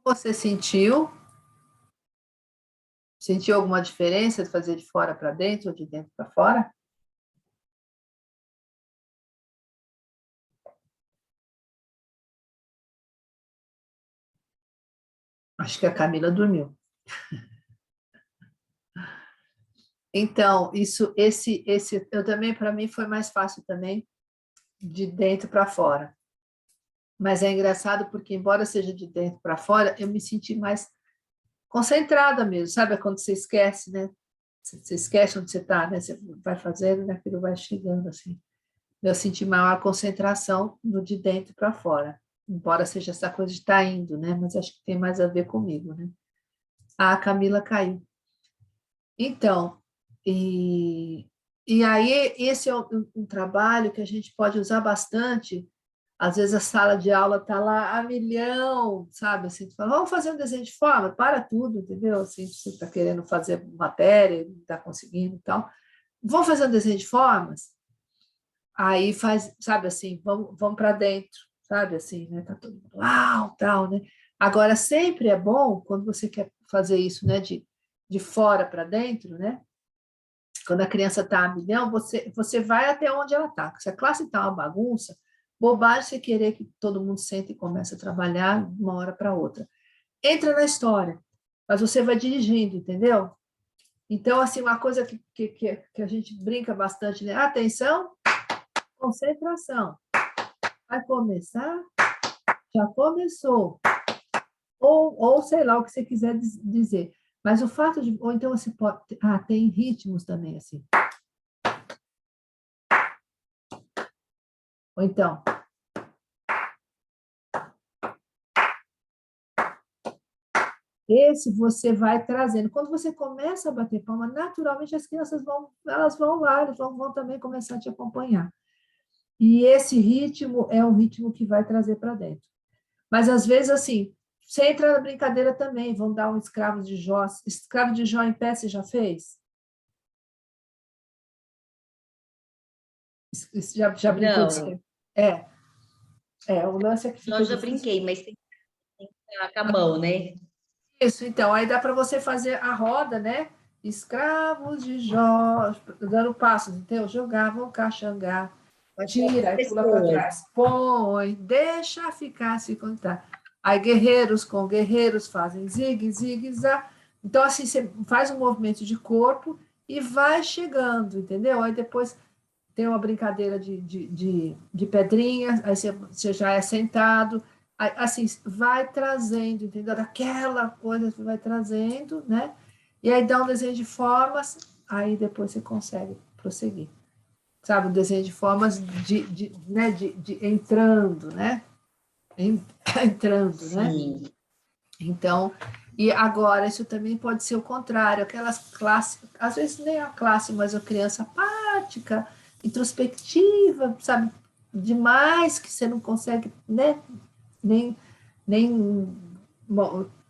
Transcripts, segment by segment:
Você sentiu? Sentiu alguma diferença de fazer de fora para dentro ou de dentro para fora? Acho que a Camila dormiu. Então, eu também, para mim, foi mais fácil também, de dentro para fora. Mas é engraçado porque, embora seja de dentro para fora, eu me senti mais concentrada mesmo, sabe? É quando você esquece, né? Você esquece onde você está, né? Você vai fazendo, né? Aquilo vai chegando, assim. Eu senti maior concentração no de dentro para fora, embora seja essa coisa de estar indo, né? Mas acho que tem mais a ver comigo, né? A Camila caiu. Então, e, e aí esse é um trabalho que a gente pode usar bastante. Às vezes a sala de aula está lá a milhão, sabe? Assim, tu fala, vamos fazer um desenho de forma, para tudo, entendeu? Assim, você está querendo fazer matéria, não está conseguindo e tal. Vamos fazer um desenho de formas? Aí faz, sabe assim, vamos para dentro, sabe assim, né? Tá todo mundo lá, tal, né? Agora, sempre é bom, quando você quer fazer isso, né, de fora para dentro, né? Quando a criança está a milhão, você vai até onde ela está. Se a classe está uma bagunça, bobagem você querer que todo mundo sente e comece a trabalhar de uma hora para outra. Entra na história, mas você vai dirigindo, entendeu? Então, assim, uma coisa que a gente brinca bastante, né? Atenção, concentração. Vai começar? Já começou. Ou sei lá o que você quiser dizer. Mas o fato de. Ou então você pode. Ah, tem ritmos também, assim. Ou então. Esse você vai trazendo. Quando você começa a bater palma, naturalmente as crianças elas vão lá, elas vão também começar a te acompanhar. E esse ritmo é um ritmo que vai trazer para dentro. Mas às vezes, assim, você entra na brincadeira também, vão dar um escravo de Jó. Escravo de Jó em pé, você já fez? Já brincou disso? Não, É, o lance é que fica nós já difícil. brinquei, mas tem que estar com a mão, né? Isso, então, aí dá para você fazer a roda, né? Escravos de Jó, dando passos, entendeu? Jogavam caxangá, Mas tira, aí pula para pessoas. trás, põe, deixa ficar se contar. Aí guerreiros com guerreiros fazem zigue, zigue, zá. Então, assim, você faz um movimento de corpo e vai chegando, entendeu? Aí depois tem uma brincadeira de pedrinha, aí você já é sentado, aí, assim, vai trazendo, entendeu? Aquela coisa que vai trazendo, né? E aí dá um desenho de formas, aí depois você consegue prosseguir. Sabe, um desenho de formas né? de entrando, né? Entrando, né? Sim. Então, e agora isso também pode ser o contrário, aquelas classes, às vezes nem a classe, mas a criança apática, introspectiva, sabe, demais que você não consegue, né, nem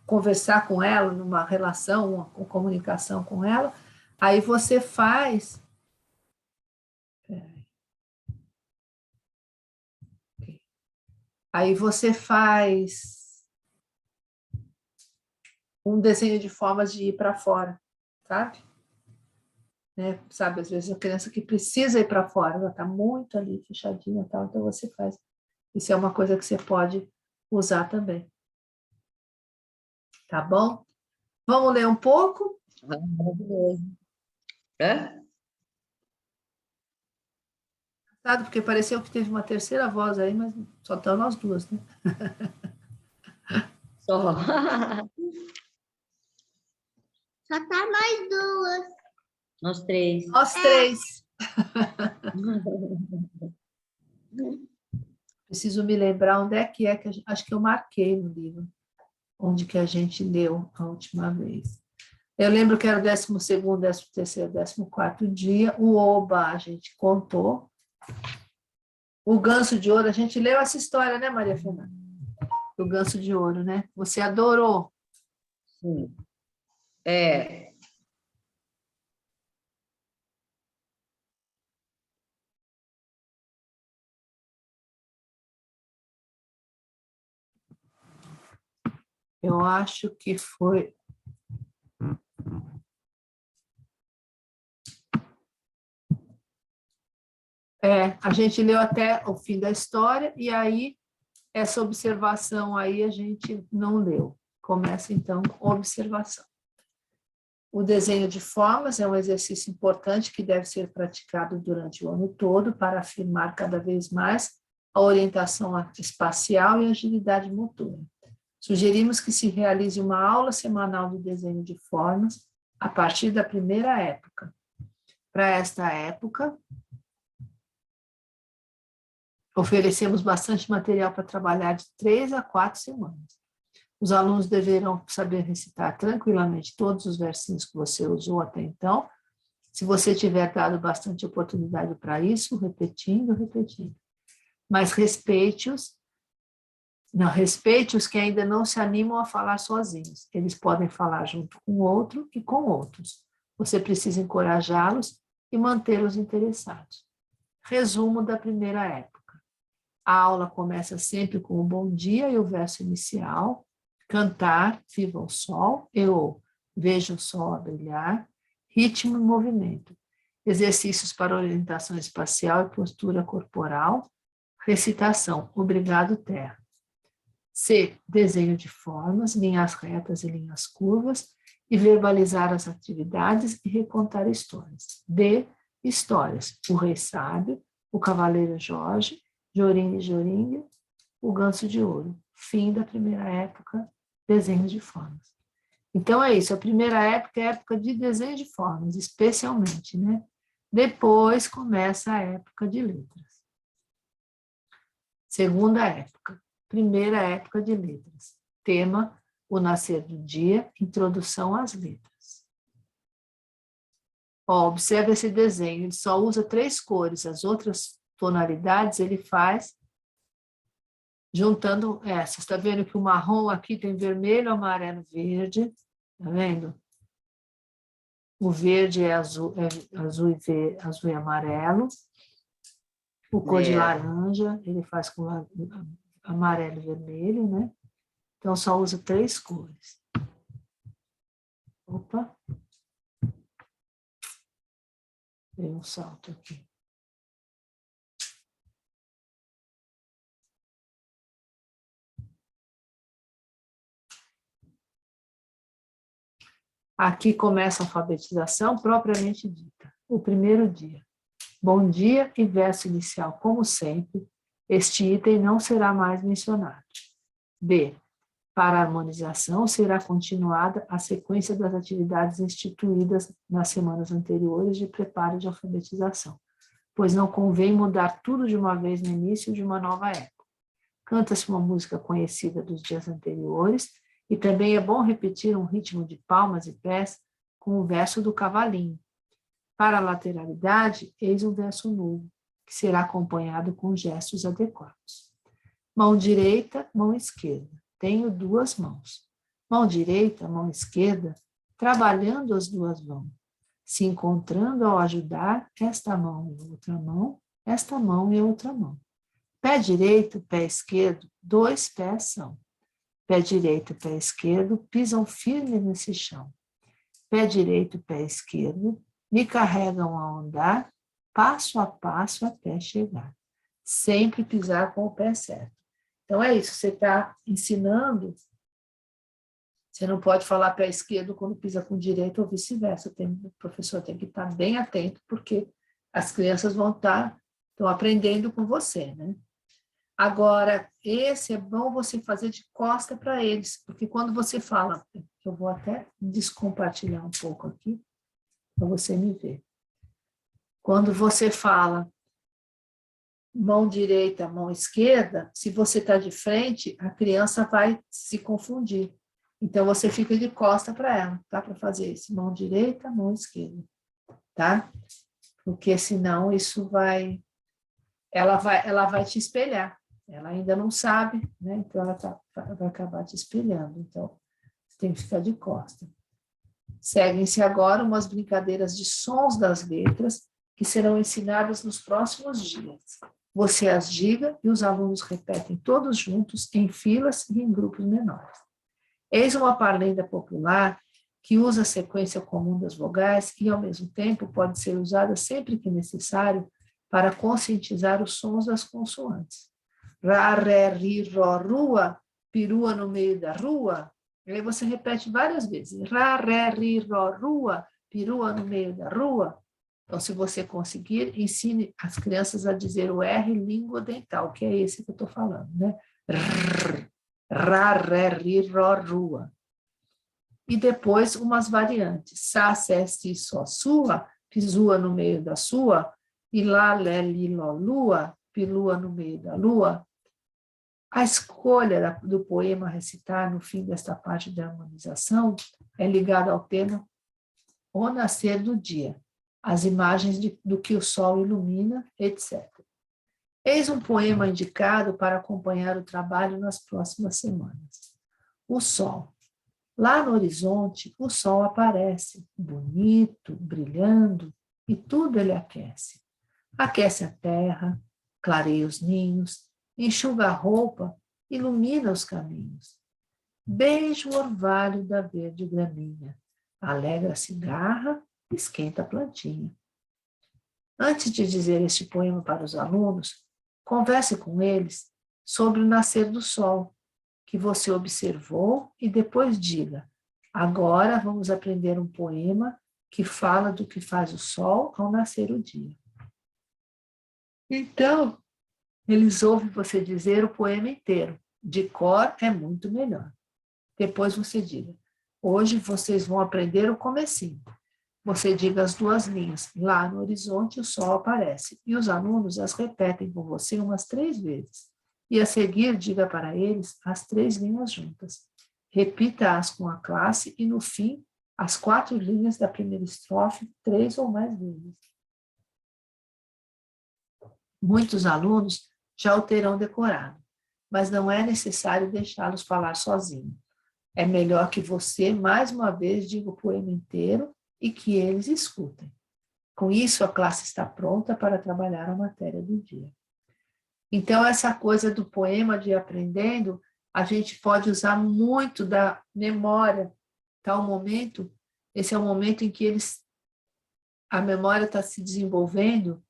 conversar com ela, numa relação, uma comunicação com ela, aí você faz, aí você faz um desenho de formas de ir para fora, sabe? Né? Sabe, às vezes a criança que precisa ir para fora, ela está muito ali fechadinha e tal, então você faz. Isso é uma coisa que você pode usar também, tá bom? Vamos ler um pouco, Ah, maravilhoso. Hã? tá? Porque pareceu que teve uma terceira voz aí, mas só estão nós duas, né? Só. Só tá nós duas. Nós três. Nós três. Preciso me lembrar onde é que acho que eu marquei no livro, onde que a gente leu a última vez. Eu lembro que era o 12º, 13º, 14º dia, o Oba a gente contou, o Ganso de Ouro, a gente leu essa história, né, Maria Fernanda? Do Ganso de Ouro, né? Você adorou. Sim. É. Eu acho que foi... a gente leu até o fim da história, e aí essa observação aí a gente não leu. Começa, então, observação. O desenho de formas é um exercício importante que deve ser praticado durante o ano todo para afirmar cada vez mais a orientação espacial e a agilidade motora. Sugerimos que se realize uma aula semanal de desenho de formas a partir da primeira época. Para esta época, oferecemos bastante material para trabalhar de 3 a 4 semanas. Os alunos deverão saber recitar tranquilamente todos os versinhos que você usou até então. Se você tiver dado bastante oportunidade para isso, repetindo. Mas respeite-os que ainda não se animam a falar sozinhos. Eles podem falar junto com o outro e com outros. Você precisa encorajá-los e mantê-los interessados. Resumo da primeira época. A aula começa sempre com o bom dia e o verso inicial, cantar, viva o sol, eu vejo o sol a brilhar, ritmo e movimento, exercícios para orientação espacial e postura corporal, recitação, obrigado terra. C, desenho de formas, linhas retas e linhas curvas, e verbalizar as atividades e recontar histórias. D, histórias, o rei sábio, o cavaleiro Jorge, Joringa e Joringa, o ganso de ouro. Fim da primeira época, desenho de formas. Então é isso, a primeira época é a época de desenho de formas, especialmente, né? Depois começa a época de letras. Segunda época, primeira época de letras. Tema, o nascer do dia, introdução às letras. Ó, observe esse desenho, ele só usa 3 cores, as outras tonalidades ele faz juntando essas. Está vendo que o marrom aqui tem vermelho, amarelo, verde. Está vendo? O verde é azul e amarelo. O cor de laranja, ele faz com amarelo e vermelho, né? Então, só usa 3 cores. Opa. Dei um salto aqui. Aqui começa a alfabetização propriamente dita. O primeiro dia. Bom dia e verso inicial, como sempre. Este item não será mais mencionado. B. Para a harmonização, será continuada a sequência das atividades instituídas nas semanas anteriores de preparo de alfabetização, pois não convém mudar tudo de uma vez no início de uma nova época. Canta-se uma música conhecida dos dias anteriores, e também é bom repetir um ritmo de palmas e pés com o verso do cavalinho. Para a lateralidade, eis um verso novo, que será acompanhado com gestos adequados. Mão direita, mão esquerda. Tenho 2 mãos. Mão direita, mão esquerda, trabalhando as 2 mãos, se encontrando ao ajudar esta mão e outra mão, esta mão e outra mão. Pé direito, pé esquerdo, 2 pés são. Pé direito, pé esquerdo, pisam firme nesse chão. Pé direito, pé esquerdo, me carregam a andar, passo a passo até chegar. Sempre pisar com o pé certo. Então é isso, você está ensinando, você não pode falar pé esquerdo quando pisa com o direito ou vice-versa. O professor tem que estar bem atento, porque as crianças estão aprendendo com você, né? Agora, esse é bom você fazer de costa para eles, porque quando você fala, eu vou até descompartilhar um pouco aqui, para você me ver. Quando você fala mão direita, mão esquerda, se você está de frente, a criança vai se confundir. Então, você fica de costa para ela, tá? Para fazer isso, mão direita, mão esquerda, tá? Porque senão isso ela vai te espelhar. Ela ainda não sabe, né? Então ela vai acabar te espelhando. Então, você tem que ficar de costa. Seguem-se agora umas brincadeiras de sons das letras que serão ensinadas nos próximos dias. Você as diga e os alunos repetem todos juntos, em filas e em grupos menores. Eis uma parlenda popular que usa a sequência comum das vogais e, ao mesmo tempo, pode ser usada sempre que necessário para conscientizar os sons das consoantes. Rá, ré, ri, ró, rua, perua no meio da rua. E aí você repete várias vezes. Rá, ré, ri, ró, rua, perua no meio da rua. Então, se você conseguir, ensine as crianças a dizer o R língua dental, que é esse que eu estou falando, né? Rá, ré, ri, ró, rua. E depois umas variantes. Sá, sé, si, só, sua, pisua no meio da sua, e lá, lé, li, ló, lua, pilua no meio da lua. A escolha do poema a recitar no fim desta parte de harmonização é ligada ao tema O Nascer do Dia, as imagens do que o sol ilumina, etc. Eis um poema indicado para acompanhar o trabalho nas próximas semanas. O sol. Lá no horizonte, o sol aparece, bonito, brilhando, e tudo ele aquece. Aquece a terra, clareia os ninhos, enxuga a roupa, ilumina os caminhos. Beija o orvalho da verde graminha, alegra a cigarra, esquenta a plantinha. Antes de dizer este poema para os alunos, converse com eles sobre o nascer do sol, que você observou, e depois diga: agora vamos aprender um poema que fala do que faz o sol ao nascer o dia. Então, eles ouvem você dizer o poema inteiro. De cor é muito melhor. Depois você diga: hoje vocês vão aprender o comecinho. Você diga as duas linhas. Lá no horizonte o sol aparece. E os alunos as repetem com você umas 3 vezes. E a seguir, diga para eles as 3 linhas juntas. Repita-as com a classe e, no fim, as 4 linhas da primeira estrofe 3 ou mais vezes. Muitos alunos já o terão decorado, mas não é necessário deixá-los falar sozinhos. É melhor que você, mais uma vez, diga o poema inteiro e que eles escutem. Com isso, a classe está pronta para trabalhar a matéria do dia. Então, essa coisa do poema de ir aprendendo, a gente pode usar muito da memória. Tá, esse é o momento em que a memória está se desenvolvendo,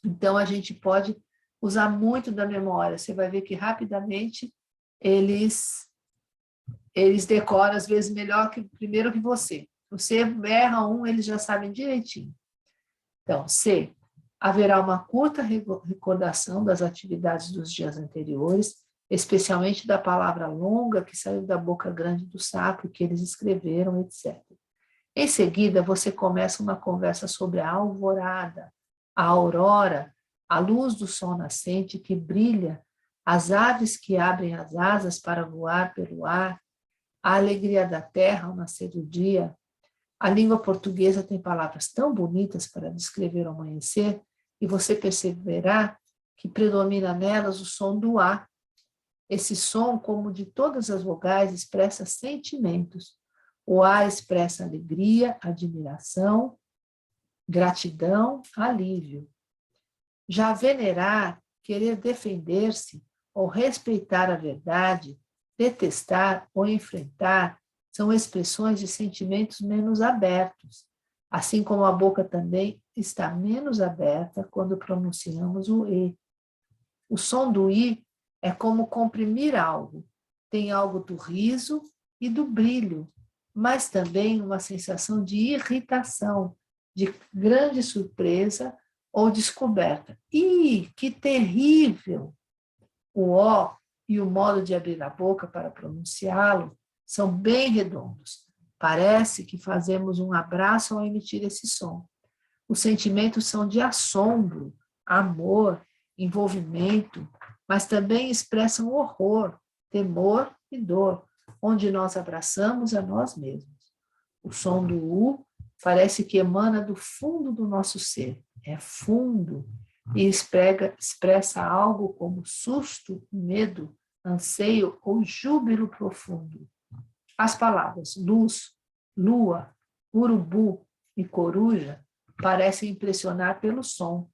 então a gente pode usar muito da memória. Você vai ver que rapidamente eles decoram, às vezes, melhor primeiro que você. Você erra um, eles já sabem direitinho. Então, C. Haverá uma curta recordação das atividades dos dias anteriores, especialmente da palavra longa que saiu da boca grande do sapo, que eles escreveram, etc. Em seguida, você começa uma conversa sobre a alvorada, a aurora, a luz do sol nascente que brilha, as aves que abrem as asas para voar pelo ar, a alegria da terra ao nascer do dia. A língua portuguesa tem palavras tão bonitas para descrever o amanhecer, e você perceberá que predomina nelas o som do A. Esse som, como de todas as vogais, expressa sentimentos. O A expressa alegria, admiração, gratidão, alívio. Já venerar, querer defender-se ou respeitar a verdade, detestar ou enfrentar, são expressões de sentimentos menos abertos, assim como a boca também está menos aberta quando pronunciamos o E. O som do I é como comprimir algo, tem algo do riso e do brilho, mas também uma sensação de irritação, de grande surpresa ou descoberta. Ih, que terrível! O O e o modo de abrir a boca para pronunciá-lo são bem redondos. Parece que fazemos um abraço ao emitir esse som. Os sentimentos são de assombro, amor, envolvimento, mas também expressam horror, temor e dor, onde nós abraçamos a nós mesmos. O som do U parece que emana do fundo do nosso ser. É fundo e expressa algo como susto, medo, anseio ou júbilo profundo. As palavras luz, lua, urubu e coruja parecem impressionar pelo som,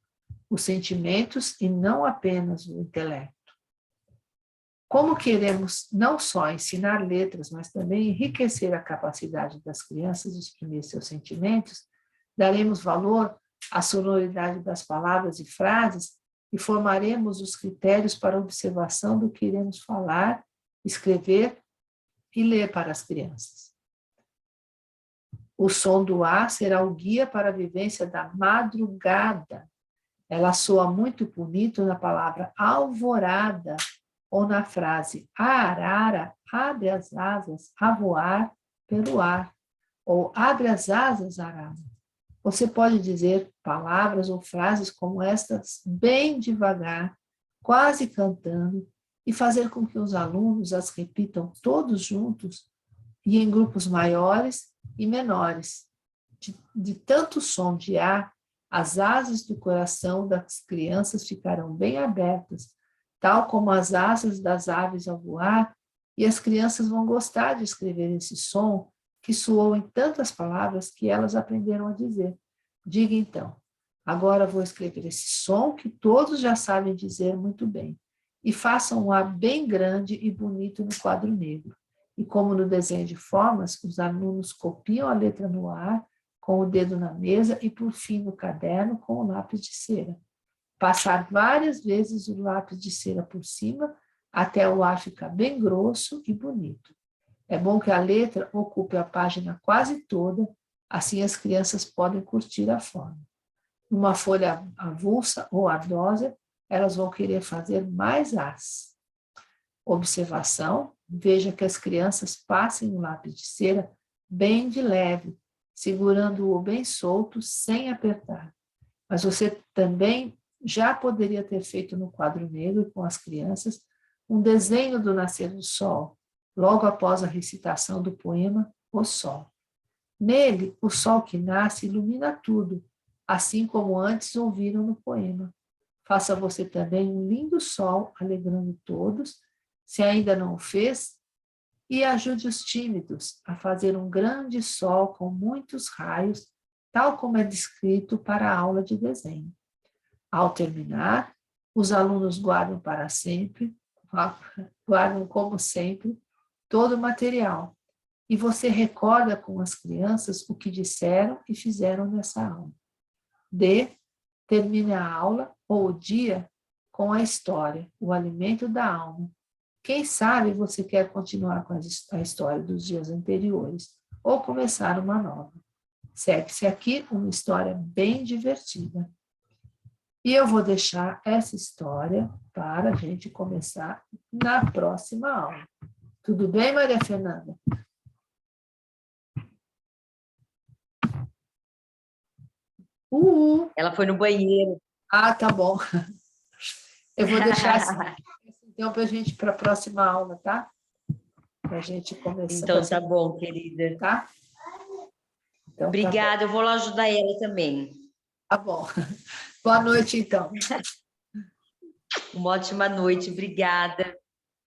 os sentimentos e não apenas o intelecto. Como queremos não só ensinar letras, mas também enriquecer a capacidade das crianças de exprimir seus sentimentos, daremos valor à sonoridade das palavras e frases e formaremos os critérios para a observação do que iremos falar, escrever e ler para as crianças. O som do A será o guia para a vivência da madrugada. Ela soa muito bonito na palavra alvorada ou na frase a arara abre as asas a voar pelo ar, ou abre as asas, arara. Você pode dizer palavras ou frases como estas bem devagar, quase cantando, e fazer com que os alunos as repitam todos juntos e em grupos maiores e menores. De tanto som de A, as asas do coração das crianças ficarão bem abertas, tal como as asas das aves ao voar, e as crianças vão gostar de escrever esse som que soou em tantas palavras que elas aprenderam a dizer. Diga então, agora vou escrever esse som que todos já sabem dizer muito bem, e façam um A bem grande e bonito no quadro negro. E como no desenho de formas, os alunos copiam a letra no ar, com o dedo na mesa e, por fim, no caderno, com o lápis de cera. Passar várias vezes o lápis de cera por cima, até o ar ficar bem grosso e bonito. É bom que a letra ocupe a página quase toda, assim as crianças podem curtir a forma. Numa folha avulsa ou ardosa, elas vão querer fazer mais As. Observação, veja que as crianças passem o lápis de cera bem de leve, segurando-o bem solto, sem apertar. Mas você também já poderia ter feito no quadro negro com as crianças um desenho do nascer do sol, logo após a recitação do poema O Sol. Nele, o sol que nasce ilumina tudo, assim como antes ouviram no poema. Faça você também um lindo sol, alegrando todos, se ainda não o fez, e ajude os tímidos a fazer um grande sol com muitos raios, tal como é descrito para a aula de desenho. Ao terminar, os alunos guardam para sempre, guardam como sempre, todo o material, e você recorda com as crianças o que disseram e fizeram nessa aula. D. Termine a aula ou o dia com a história, o alimento da alma. Quem sabe você quer continuar com a história dos dias anteriores ou começar uma nova. Segue-se aqui uma história bem divertida. E eu vou deixar essa história para a gente começar na próxima aula. Tudo bem, Maria Fernanda? Ela foi no banheiro. Ah, tá bom. Eu vou deixar assim, então, para a próxima aula, tá? Para a gente começar. Então, tá bom, querida. Tá? Então, obrigada, tá eu vou lá ajudar ela também. Tá bom. Boa noite, então. Uma ótima noite, obrigada.